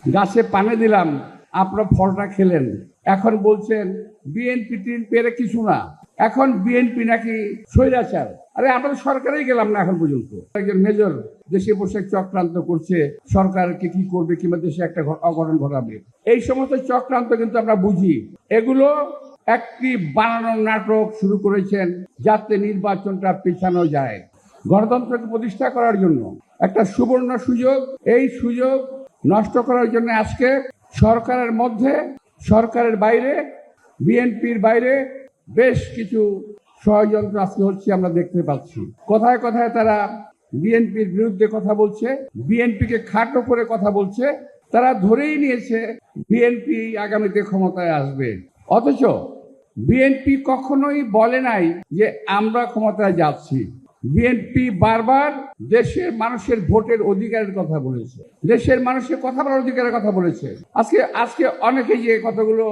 গাছে পানি দিলাম, আপনারা ফলটা খেলেন। এখন বলছেন বিএনপি টিএনপি এর কিছু না, এখন বিএনপি নাকি স্বৈরাচার। আরে আমরা তো সরকারেই গেলাম না এখন পর্যন্ত। একজন মেজর দেশে বসে চক্রান্ত করছে, সরকারকে কি করবে কিংবা দেশে একটা অঘটন ঘটাবে, এই সমস্ত চক্রান্ত কিন্তু আমরা বুঝি। এগুলো একটি বানানো নাটক শুরু করেছেন যাতে নির্বাচনটা পেছানো যায়, গণতন্ত্রকে প্রতিষ্ঠা করার জন্য একটা সুবর্ণ সুযোগ। এই সুযোগ নষ্ট করার জন্য আজকে সরকারের মধ্যে, সরকারের বাইরে, বিএনপির বাইরে বেশ কিছু ষড়যন্ত্র আজকে হচ্ছে, আমরা দেখতে পাচ্ছি। কথায় কথায় তারা বিএনপির বিরুদ্ধে কথা বলছে, বিএনপিকে খাটো করে কথা বলছে। তারা ধরেই নিয়েছে বিএনপি আগামীতে ক্ষমতায় আসবে, অথচ বিএনপি কখনোই বলে নাই যে আমরা ক্ষমতায় যাচ্ছি। বিএনপি বারবার দেশের মানুষের ভোটের অধিকারের কথা বলেছে, দেশের মানুষের কথা বলার অধিকারের কথা বলেছে। আজকে অনেকে যে কথাগুলো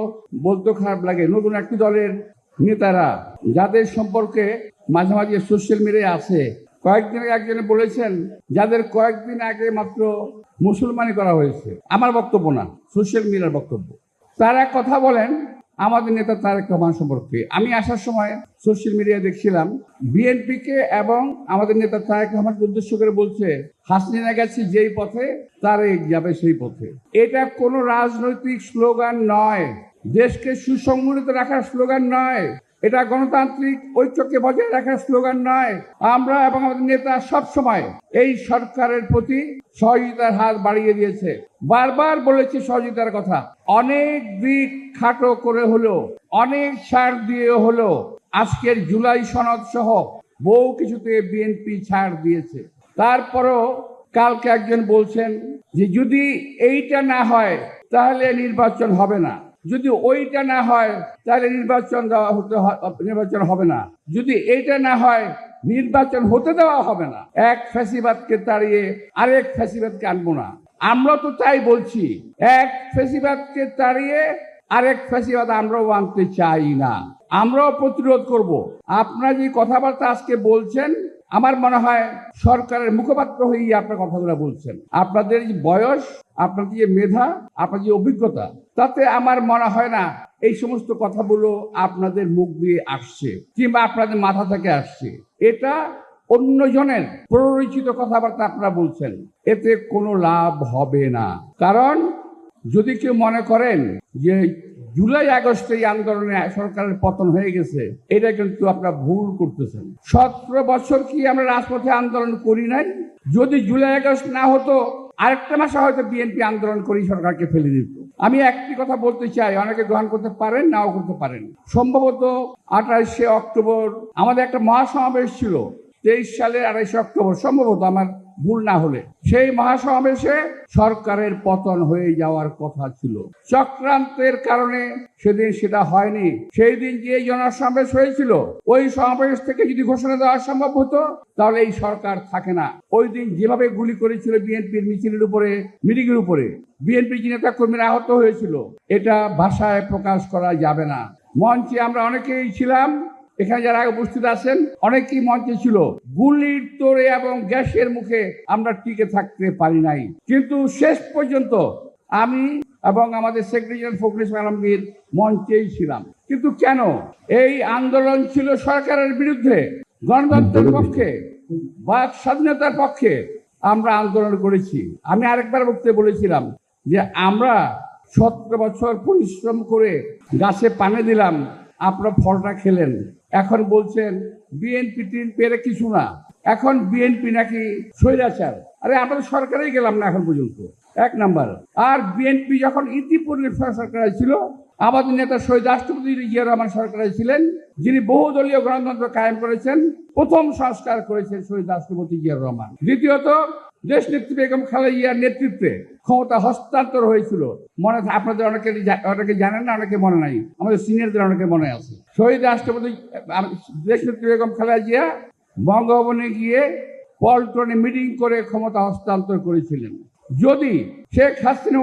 বলতে খারাপ লাগে, নতুন একটি দলের নেতারা যাদের সম্পর্কে মাঝে মাঝে সোশ্যাল মিডিয়ায় আছে, কয়েকদিন আগে একজনে বলেছেন যাদের কয়েকদিন আগে মাত্র মুসলমানি করা হয়েছে। আমার বক্তব্য না, সোশ্যাল মিডিয়ার বক্তব্য। তারা কথা বলেন আমাদের নেতা তারেক রহমান সম্পর্কে। আমি আসার সময় সোশ্যাল মিডিয়ায় দেখছিলাম বিএনপিকে এবং আমাদের নেতা তারেক রহমানকে উদ্দেশ্য করে বলছে হাসিনা গেছে যেই পথে তারেক যাবে সেই পথে। এটা কোনো রাজনৈতিক স্লোগান নয়, দেশকে সুসংগঠিত রাখার স্লোগান নয়, এটা গণতান্ত্রিক ঐক্যকে বজায় রাখার স্লোগান নয়। আমরা এবং আমাদের নেতা সবসময় এই সরকারের প্রতি সহযোগিতার হাত বাড়িয়ে দিয়েছে, বারবার বলেছে সহযোগিতার কথা। অনেক দিক খাটো করে হলো, অনেক ছাড় দিয়ে হলো, আজকের জুলাই সনদ সহ বহু কিছুতে বিএনপি ছাড় দিয়েছে। তারপরও কালকে একজন বলছেন যে যদি এইটা না হয় তাহলে নির্বাচন হবে না, যদি ওইটা না হয় তাহলে নির্বাচন হবে না, যদি এইটা না হয় নির্বাচন হতে দেওয়া হবে না। এক ফ্যাসিবাদকে তাড়িয়ে আরেক ফ্যাসিবাদকে আনবো না। আমরা তো তাই বলছি, এক ফ্যাসিবাদকে তাড়িয়ে আরেক ফ্যাসিবাদ আমরাও আনতে চাই না, আমরাও প্রতিরোধ করব। আপনারা যে কথাবার্তা আজকে বলছেন, আমার মনে হয় সরকারের মুখপাত্র হয়ে আপনার কথাগুলো বলছেন। আপনাদের যে বয়স, আপনাদের যে মেধা, আপনার যে অভিজ্ঞতা, তাতে আমার মনে হয় না এই সমস্ত কথাগুলো আপনাদের মুখ দিয়ে আসছে কিংবা আপনাদের মাথা থেকে আসছে। এটা অন্যজনের প্ররোচিত কথাবার্তা আপনারা বলছেন, এতে কোনো লাভ হবে না। কারণ যদি কেউ মনে করেন যে জুলাই আগস্টে এই আন্দোলনে সরকারের পতন হয়ে গেছে, এটা কিন্তু আপনারা ভুল করতেছেন। 17 বছর কি আমরা রাজপথে আন্দোলন করি নাই? যদি জুলাই আগস্ট না হতো আরেকটা মাসে হয়তো বিএনপি আন্দোলন করে সরকারকে ফেলে দিত। আমি একটি কথা বলতে চাই, অনেকে গ্রহণ করতে পারেন, নাও করতে পারেন। সম্ভবত 28শে অক্টোবর আমাদের একটা মহাসমাবেশ ছিল, 23 সালের 28শে অক্টোবর সম্ভবত, আমার ভুল না হলে। সেই মহাসমাবেশে সরকারের পতন হয়ে যাওয়ার কথা ছিল, চক্রান্তের কারণে সেদিন সেটা হয়নি। সেই দিন যে জনসমাবেশ হয়েছিল, ওই সমাবেশ থেকে যদি ঘোষণা দেওয়া সম্ভব হতো তাহলে এই সরকার থাকে না। ওই দিন যেভাবে গুলি করেছিল বিএনপির মিছিলের উপরে, মিটিংয়ের উপরে, বিএনপির নেতা কর্মীরা আহত হয়েছিল, এটা ভাষায় প্রকাশ করা যাবে না। মঞ্চে আমরা অনেকেই ছিলাম, এখানে যারা উপস্থিত আছেন অনেকেই মঞ্চে ছিল। গুলির তোড়ে এবং গ্যাসের মুখে আমরা টিকে থাকতে পারি নাই, কিন্তু শেষ পর্যন্ত আমি এবং আমাদের সেক্রেটারি জেনারেল ফখরুল ইসলাম আলমগীর মঞ্চেই ছিলাম। কিন্তু কেন? এই আন্দোলন ছিল সরকারের বিরুদ্ধে, গণতন্ত্রের পক্ষে, বাক স্বাধীনতার পক্ষে আমরা আন্দোলন করেছি। আমি আরেকবার বক্তব্যে বলেছিলাম যে আমরা 17 বছর পরিশ্রম করে গাছে পানি দিলাম, আপনারা ফলটা খেলেন। এখন বলছেন বিএনপি টিএনপি এর কিছু না, এখন বিএনপি নাকি স্বৈরাচার। আরে আমরা তো সরকারেই গেলাম না এখন পর্যন্ত, এক নাম্বার। আর বিএনপি যখন ইতিপূর্বে সরকারে ছিল, আমাদের নেতা শহীদ রাষ্ট্রপতি জিয়া রহমান সরকারে ছিলেন, যিনি বহুদলীয় গণতন্ত্র কায়েম করেছেন, প্রথম সংস্কার করেছেন শহীদ রাষ্ট্রপতি জিয়া রহমান। দ্বিতীয়ত দেশ নেত্রী বেগম খালেদা জিয়ার নেতৃত্বে ক্ষমতা হস্তান্তর হয়েছিল, মনে আপনাদের অনেকে জানেন না, অনেকে মনে নাই, আমাদের সিনিয়রদের অনেকে মনে আছে। শহীদ রাষ্ট্রপতি দেশ নেত্রী বেগম খালেদা জিয়া বঙ্গভবনে গিয়ে পল্টনে মিটিং করে ক্ষমতা হস্তান্তর করেছিলেন। যদি শেখ হাসিনা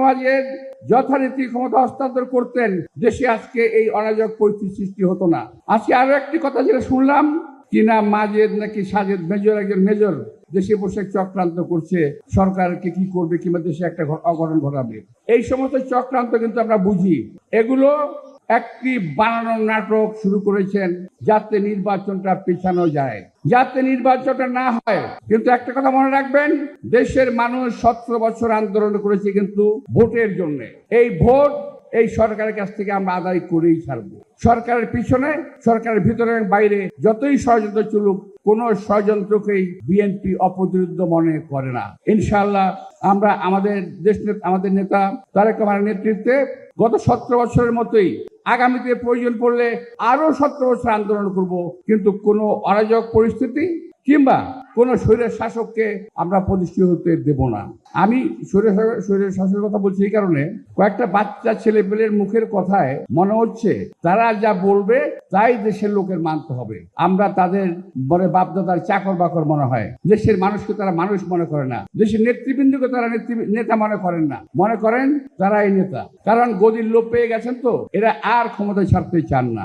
যথারীতি ক্ষমতা হস্তান্তর করতেন, দেশে আজকে এই অরাজক পরিস্থিতি সৃষ্টি হতো না। আজকে আরো একটি কথা যেটা শুনলাম, কি নাম মাজেদ নাকি সাজেদ মেজর, একজন মেজর দেশে বসে চক্রান্ত করছে সরকারকে কি করবে কিংবা দেশে একটা অঘটন ঘটাবে। এই সমস্ত চক্রান্ত কিন্তু আমরা বুঝি। এগুলো একটি বানানোর নাটক শুরু করেছেন যাতে নির্বাচনটা পেছানো যায়, যাতে নির্বাচনটা না হয়। কিন্তু একটা কথা মনে রাখবেন, দেশের মানুষ 17 বছর আন্দোলন করেছে কিন্তু ভোটের জন্য। এই ভোট এই সরকারের কাছ থেকে আমরা আদায় করেই ছাড়বো। সরকারের পিছনে, সরকারের ভিতরে বাইরে যতই ষড়যন্ত্র চলুক, কোন ষড়যন্ত্রকেই বিএনপি অপ্রতিরোধ্য মনে করে না। ইনশাআল্লাহ আমরা আমাদের নেতা তারেক রহমানের নেতৃত্বে গত 17 বছরের মতোই আগামীতে প্রয়োজন পড়লে আরো 17 বছর আন্দোলন করব, কিন্তু কোনো অরাজক পরিস্থিতি কিংবা কোন স্বৈরের শাসককে আমরা প্রতিষ্ঠিত হতে দেব না। আমি স্বৈরের শাসকের কথা বলছি এই কারণে, কয়েকটা বাচ্চা ছেলে পেলের মুখের কথায় মনে হচ্ছে তারা যা বলবে তাই দেশের লোকের মানতে হবে। আমরা তাদের বড় বাপদাদার চাকর বাকর মনে হয়। দেশের মানুষকে তারা মানুষ মনে করে না, দেশের নেতৃবৃন্দকে তারা নেতা মনে করেন না, মনে করেন তারাই নেতা। কারণ গদির লোভ পেয়ে গেছেন তো, এরা আর ক্ষমতায় ছাড়তে চান না।